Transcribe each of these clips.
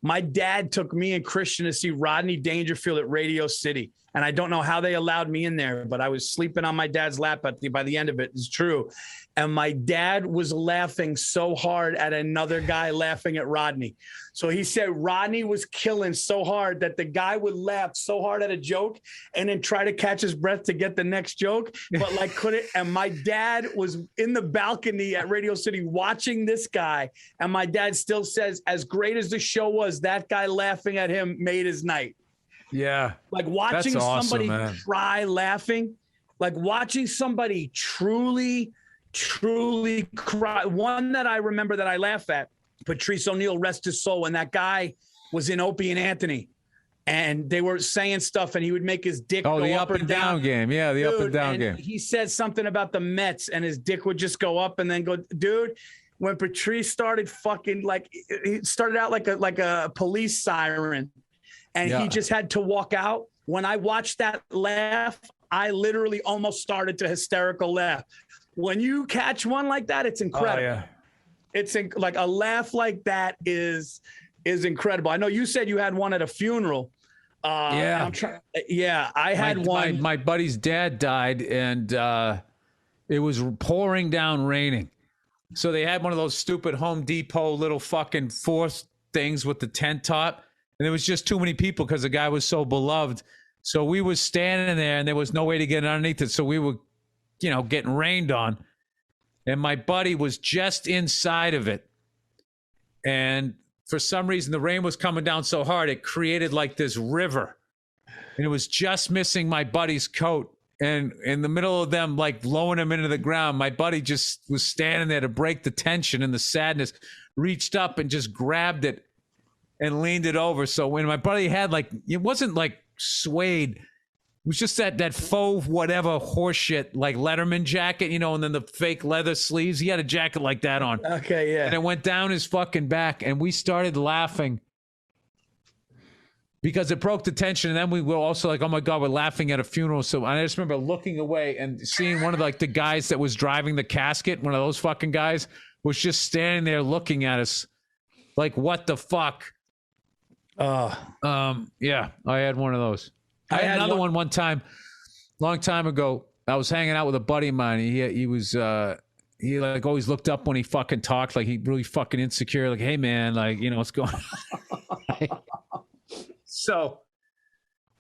My dad took me and Christian to see Rodney Dangerfield at Radio City. And I don't know how they allowed me in there, but I was sleeping on my dad's lap by the end of it. It's true. And my dad was laughing so hard at another guy laughing at Rodney. So he said Rodney was killing so hard that the guy would laugh so hard at a joke and then try to catch his breath to get the next joke, but like couldn't. And my dad was in the balcony at Radio City watching this guy. And my dad still says, as great as the show was, that guy laughing at him made his night. Yeah. Like watching somebody cry laughing, like watching somebody truly cry. One that I remember that I laugh at, Patrice O'Neal, rest his soul, when that guy was in Opie and Anthony and they were saying stuff and he would make his dick go the up and down game. Yeah, the up and down game. He said something about the Mets and his dick would just go up and then go, dude. When Patrice started fucking he started out like a police siren. And he just had to walk out. When I watched that laugh, I literally almost started to hysterical laugh. When you catch one like that, it's incredible. Oh, yeah. It's like a laugh like that is incredible. I know you said you had one at a funeral. I had one. My buddy's dad died, and it was pouring down raining. So they had one of those stupid Home Depot little fucking force things with the tent top. And there was just too many people because the guy was so beloved. So we was standing there and there was no way to get underneath it. So we were, getting rained on. And my buddy was just inside of it. And for some reason, the rain was coming down so hard, it created like this river. And it was just missing my buddy's coat. And in the middle of them, like lowering him into the ground, my buddy just was standing there to break the tension and the sadness, reached up and just grabbed it and leaned it over. So when my buddy had it wasn't like suede. It was just that faux whatever horseshit, like Letterman jacket, and then the fake leather sleeves. He had a jacket like that on. Okay, yeah. And it went down his fucking back. And we started laughing because it broke the tension. And then we were also like, oh my God, we're laughing at a funeral. So I just remember looking away and seeing one of the guys that was driving the casket, one of those fucking guys, was just standing there looking at us like, what the fuck? Yeah, I had one of those. I had another one time, long time ago. I was hanging out with a buddy of mine. He was he like always looked up when he fucking talked, like he really fucking insecure, like, hey man, like, what's going on? So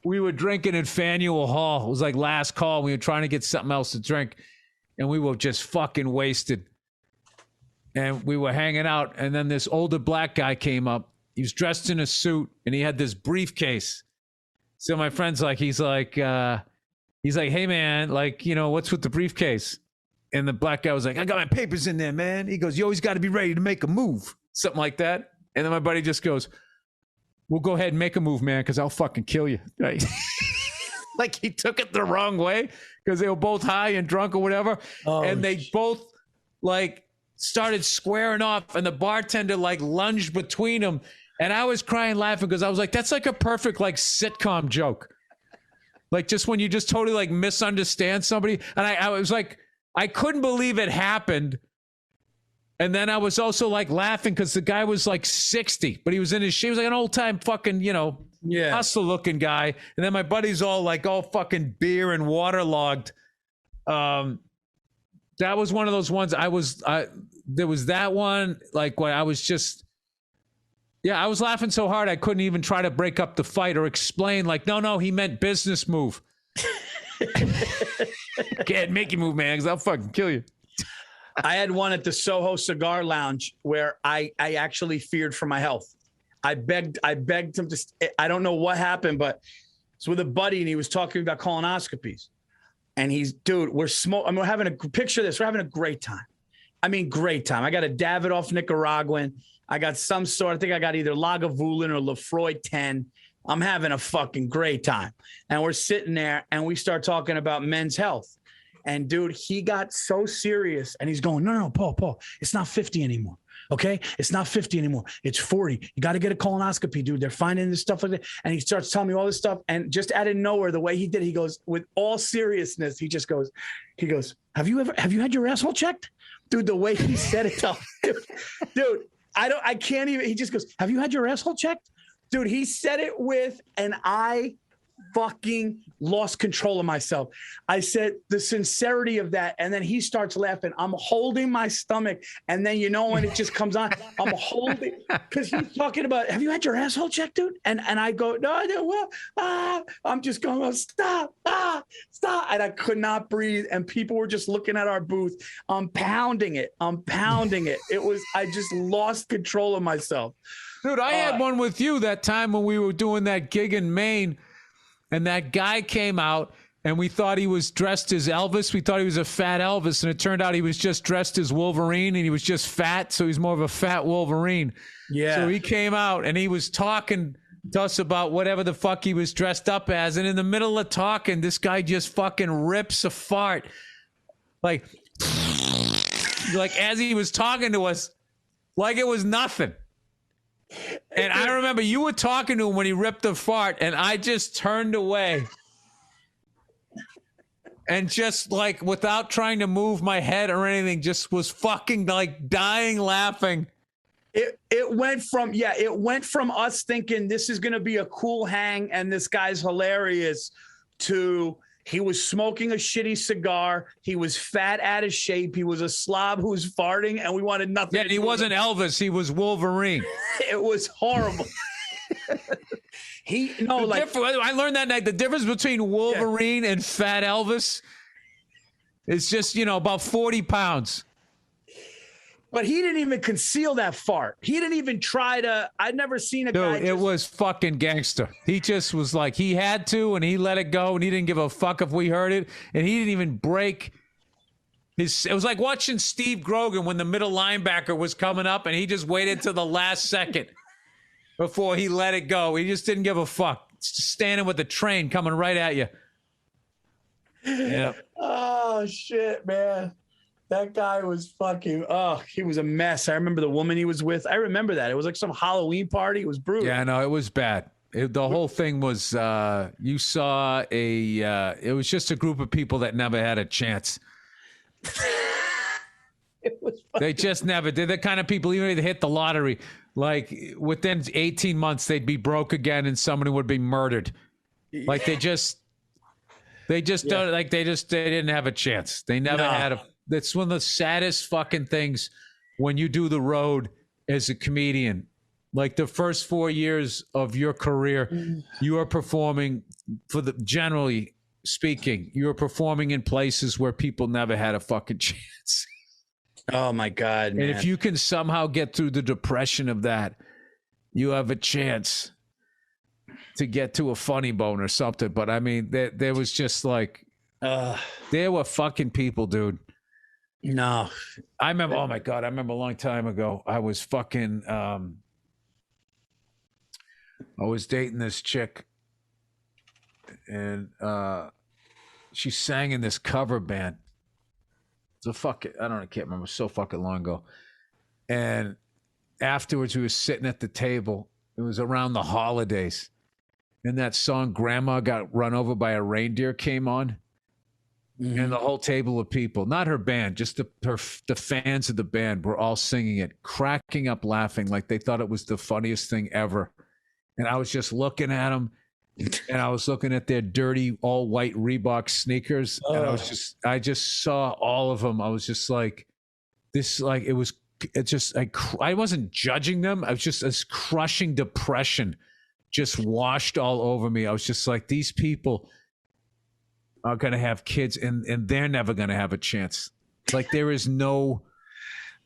we were drinking in Faneuil Hall. It was like last call. We were trying to get something else to drink, and we were just fucking wasted. And we were hanging out, and then this older black guy came up. He was dressed in a suit and he had this briefcase. So my friend's like, he's like, hey man, like, what's with the briefcase? And the black guy was like, I got my papers in there, man. He goes, you always got to be ready to make a move. Something like that. And then my buddy just goes, we'll go ahead and make a move, man, because I'll fucking kill you. Right? Like he took it the wrong way because they were both high and drunk or whatever. Oh, and they both started squaring off, and the bartender lunged between them. And I was crying laughing because I was like, that's like a perfect sitcom joke. Like just when you just totally misunderstand somebody. And I was like, I couldn't believe it happened. And then I was also laughing because the guy was 60, but he was in his he was like an old time fucking, hustle looking guy. And then my buddy's all fucking beer and waterlogged. That was one of those ones there was that one, when I was just, I was laughing so hard I couldn't even try to break up the fight or explain no, he meant business move. Can't make you move, man, because I'll fucking kill you. I had one at the Soho Cigar Lounge where I actually feared for my health. I begged him to, I don't know what happened, but it's with a buddy and he was talking about colonoscopies. And we're having a picture of this. We're having a great time. I mean, great time. I got a Davidoff Nicaraguan. I got some sort. I think I got either Lagavulin or Lafroy 10. I'm having a fucking great time. And we're sitting there and we start talking about men's health. And dude, he got so serious and he's going, no, Paul, it's not 50 anymore. Okay. It's not 50 anymore. It's 40. You got to get a colonoscopy, dude. They're finding this stuff like that. And he starts telling me all this stuff. And just out of nowhere, the way he did, he goes, with all seriousness, he goes, have you had your asshole checked? Dude, the way he said it, dude, I can't even, he just goes, have you had your asshole checked? Dude, he said it with, and I fucking lost control of myself. I said the sincerity of that, and then he starts laughing. I'm holding my stomach, and then when it just comes on, I'm holding, because he's talking about, have you had your asshole checked, dude? And I go, no, I don't. Well, I'm just going, stop, and I could not breathe, and people were just looking at our booth. I'm pounding it. It was, I just lost control of myself. Dude, I had one with you that time when we were doing that gig in Maine. And that guy came out, and we thought he was dressed as Elvis. We thought he was a fat Elvis, and it turned out he was just dressed as Wolverine, and he was just fat, so he's more of a fat Wolverine. Yeah. So he came out, and he was talking to us about whatever the fuck he was dressed up as, and in the middle of talking, this guy just fucking rips a fart. Like as he was talking to us, like it was nothing. And I remember you were talking to him when he ripped a fart, and I just turned away and just like without trying to move my head or anything, just was fucking like dying laughing. It went from us thinking this is going to be a cool hang and this guy's hilarious to he was smoking a shitty cigar. He was fat, out of shape. He was a slob who was farting, and we wanted nothing. Yeah, he wasn't Elvis. He was Wolverine. It was horrible. I learned that night the difference between Wolverine and fat Elvis is just, about 40 pounds. But he didn't even conceal that fart. He didn't even try to. I'd never seen a guy. Dude, it was fucking gangster. He just was like, he had to, and he let it go, and he didn't give a fuck if we heard it, and he didn't even break his. It was like watching Steve Grogan when the middle linebacker was coming up, and he just waited till the last second before he let it go. He just didn't give a fuck. Just standing with the train coming right at you. Yeah. Oh shit, man. That guy was fucking, he was a mess. I remember the woman he was with. I remember that. It was like some Halloween party. It was brutal. Yeah, no, it was bad. The whole thing was, you saw it was just a group of people that never had a chance. It was they just never did. The kind of people, even if they hit the lottery, like within 18 months, they'd be broke again and somebody would be murdered. Like they didn't have a chance. They never had that's one of the saddest fucking things when you do the road as a comedian. Like the first 4 years of your career, you are performing generally speaking, you are performing in places where people never had a fucking chance. Oh my God, man. And if you can somehow get through the depression of that, you have a chance to get to a funny bone or something. But I mean, there was just like, there were fucking people, dude. No. I remember, oh my God, I remember a long time ago, I was fucking, I was dating this chick and she sang in this cover band. It's I can't remember, so fucking long ago. And afterwards we were sitting at the table. It was around the holidays. And that song, Grandma Got Run Over by a Reindeer, came on. Mm-hmm. And the whole table of people, not her band, just the fans of the band were all singing it, cracking up laughing like they thought it was the funniest thing ever. And I was just looking at them, and I was looking at their dirty, all white Reebok sneakers. And I just saw all of them. I was just like, I wasn't judging them. I was just this crushing depression just washed all over me. I was just like, these people are going to have kids and they're never going to have a chance. Like this is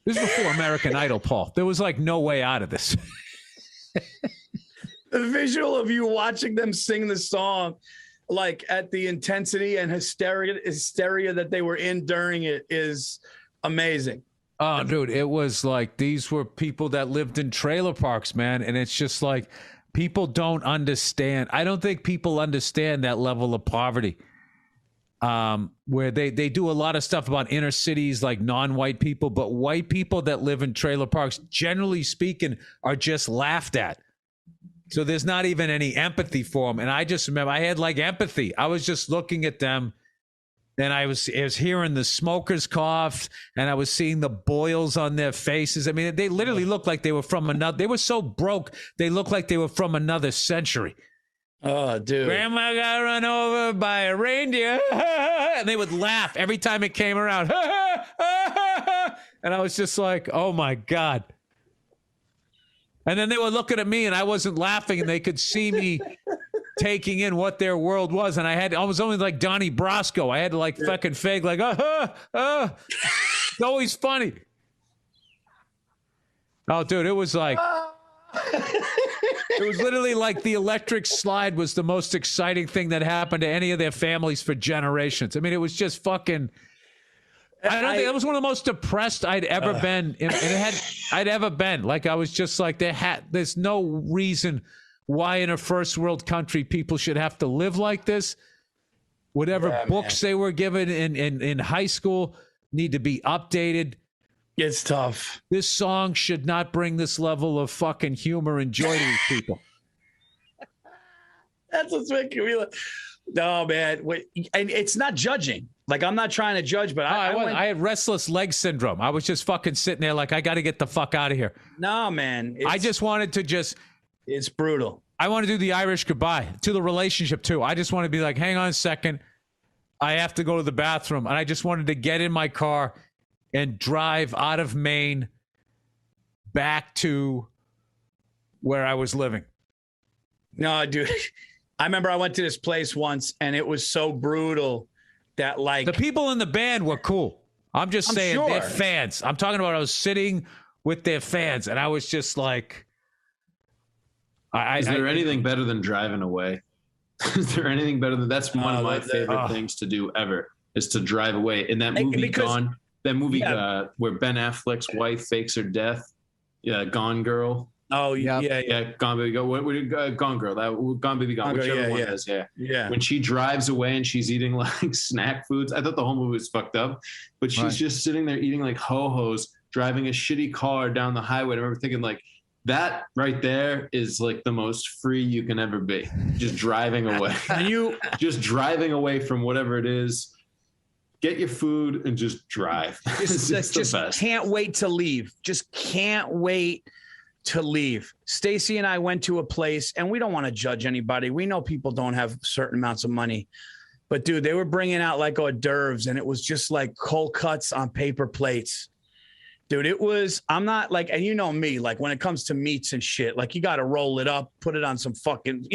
before American Idol, Paul. There was like no way out of this. The visual of you watching them sing the song, like at the intensity and hysteria that they were in during it is amazing. Oh, dude, it was like, these were people that lived in trailer parks, man. And it's just like, people don't understand. I don't think people understand that level of poverty. Where they do a lot of stuff about inner cities, like non-white people, but white people that live in trailer parks, generally speaking, are just laughed at. So there's not even any empathy for them. And I just remember I had like empathy. I was just looking at them And I was hearing the smokers cough, and I was seeing the boils on their faces. I mean, they literally looked like they were from another. They were so broke, they looked like they were from another century. Oh, dude. Grandma got run over by a reindeer. And they would laugh every time it came around. And I was just like, oh my God. And then they were looking at me, and I wasn't laughing, and they could see me taking in what their world was. And I was only like Donnie Brasco. I had to like fucking fake like, it's always funny. Oh, dude, it was like, it was literally like the electric slide was the most exciting thing that happened to any of their families for generations. I mean, it was just fucking, I don't think that was one of the most depressed I'd ever been. I'd ever been. Like, I was just like, there's no reason why in a first world country people should have to live like this. Whatever books they were given in high school need to be updated. It's tough. This song should not bring this level of fucking humor and joy to these people. That's what's making me like, no, man. And it's not judging. Like, I'm not trying to judge, but I had restless leg syndrome. I was just fucking sitting there like, I got to get the fuck out of here. No, man. I just wanted to it's brutal. I want to do the Irish goodbye to the relationship too. I just want to be like, hang on a second. I have to go to the bathroom. And I just wanted to get in my car and drive out of Maine back to where I was living. No, dude. I remember I went to this place once, and it was so brutal that, like, the people in the band were cool. I'm just saying, sure. They're fans. I'm talking about I was sitting with their fans, and I was just like, is there anything better than driving away? Is there anything better than that's one of my favorite things to do ever is to drive away. In that movie, Gone, where Ben Affleck's wife fakes her death. Yeah, Gone Girl. Oh, yeah. Gone Baby Go. Gone Girl. Gone Baby Gone. Whichever one it is. Yeah. When she drives away and she's eating like snack foods, I thought the whole movie was fucked up, but she's just sitting there eating like ho-hos, driving a shitty car down the highway. I remember thinking like, that right there is like the most free you can ever be. Just driving away. Just driving away from whatever it is. Get your food and just drive. Just can't wait to leave. Just can't wait to leave. Stacy and I went to a place, and we don't want to judge anybody. We know people don't have certain amounts of money. But, dude, they were bringing out like hors d'oeuvres, and it was just like cold cuts on paper plates. Dude, it was, I'm not like, and you know me, like when it comes to meats and shit, like you got to roll it up, put it on some fucking,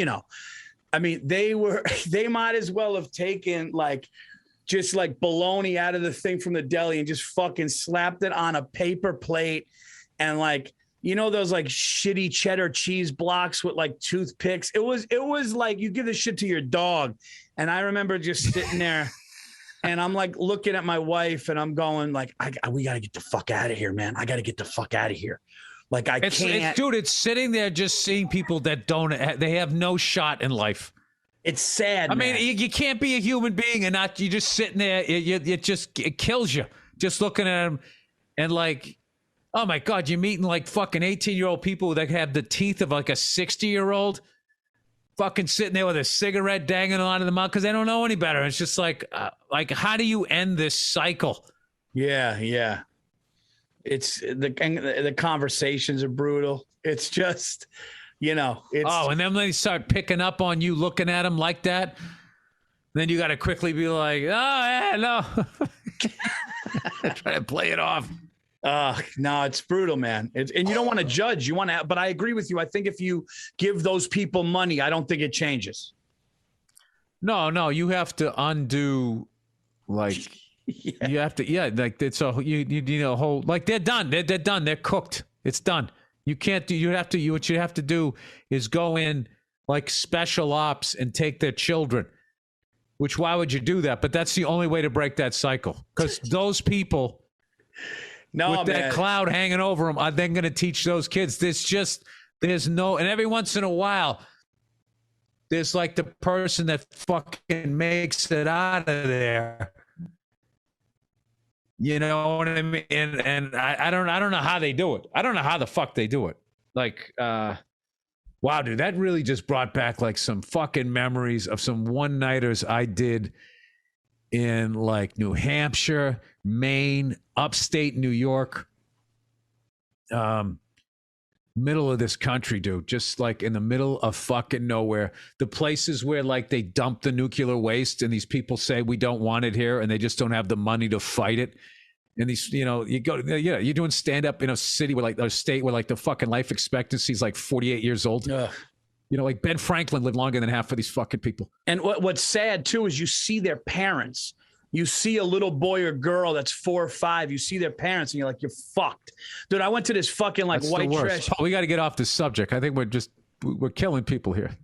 I mean, they might as well have taken like, just like bologna out of the thing from the deli and just fucking slapped it on a paper plate. And like, those like shitty cheddar cheese blocks with like toothpicks. It was like you give this shit to your dog. And I remember just sitting there. And I'm like looking at my wife, and I'm going like, we got to get the fuck out of here, man. I got to get the fuck out of here. Like can't. Dude, it's sitting there just seeing people that they have no shot in life. It's sad. I mean, you can't be a human being and you're just sitting there. It kills you just looking at them and like, oh my God, you're meeting like fucking 18-year-old people that have the teeth of like a 60-year-old. Fucking sitting there with a cigarette dangling out of the mouth because they don't know any better. It's just like how do you end this cycle? Yeah. It's the conversations are brutal. It's just, and then they start picking up on you looking at them like that. Then you got to quickly be like, oh, yeah, no. Try to play it off. No, it's brutal, man. And you don't want to judge. You want to, but I agree with you. I think if you give those people money, I don't think it changes. No, you have to undo, like, you have to, like it's a you whole like they're done. They're done. They're cooked. It's done. You can't do. What you have to do is go in like special ops and take their children. Which why would you do that? But that's the only way to break that cycle because those people. With that cloud hanging over them, are then going to teach those kids. There's no, and every once in a while, there's like the person that fucking makes it out of there. You know what I mean? And I don't know how they do it. I don't know how the fuck they do it. Like, wow, dude, that really just brought back like some fucking memories of some one-nighters I did in like New Hampshire, Maine, upstate New York, middle of this country, dude, just like in the middle of fucking nowhere. The places where like they dump the nuclear waste and these people say we don't want it here and they just don't have the money to fight it. And these, you know, you go, yeah, you're doing stand up in a city where like a state where like the fucking life expectancy is like 48 years old. You know, like Ben Franklin lived longer than half of these fucking people. And what's sad too is you see their parents. You see a little boy or girl that's 4 or 5. You see their parents, and you're like, "You're fucked, dude." I went to this fucking like that's white trash. We got to get off this subject. I think we're killing people here.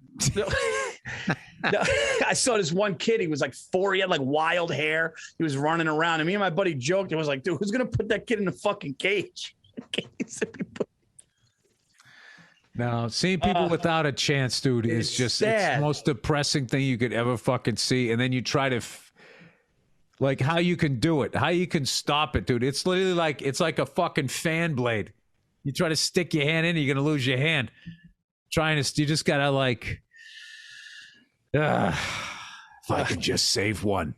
I saw this one kid. He was like 4. He had like wild hair. He was running around, and me and my buddy joked. It was like, "Dude, who's gonna put that kid in a fucking cage?" Now, seeing people without a chance, dude, is just it's the most depressing thing you could ever fucking see. And then you try to. Like how you can do it, how you can stop it, dude. It's literally like, it's like a fucking fan blade. You try to stick your hand in, you're going to lose your hand. You just got to like, if I could just save one.